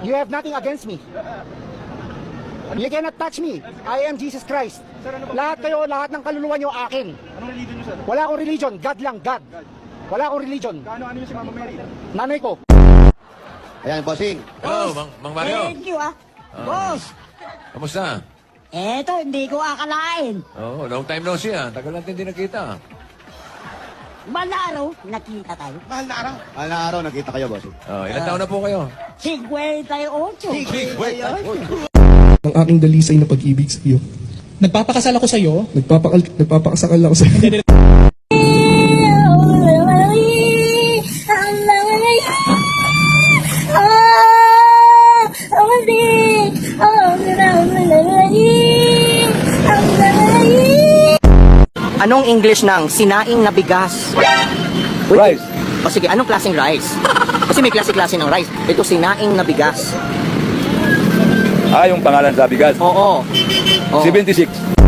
You have nothing against me. You cannot touch me. I am Jesus Christ. Lahat kayo, lahat ng kaluluwa nyo akin. Anong religion niyo, sir? Wala akong religion. God lang, God. Wala akong religion. Ano niyo si Mama Mary? Nanay ko. Ayan, bossing. Hello, Mang Mario. Thank you, Boss, Kamusta? eto, hindi ko akalain. Oh, long time no see ah. Tagal natin hindi nakita. Malaro, nakita tayo. Mahal na araw, nakita kayo, bossing. Oh, ilang taon na po kayo? 58. Wait, Ang aking dalisay na pag-ibig sa iyo. Nagpapakasal ako sa'yo. Nagpapakasakal ako sa iyo. Anong English ng sinaing na bigas? Rice. O sige, anong klaseng rice? Kasi may klase-klase ng rice. Ito sinaing na bigas. Yung pangalan sa bigas. Oo. Oo. 76.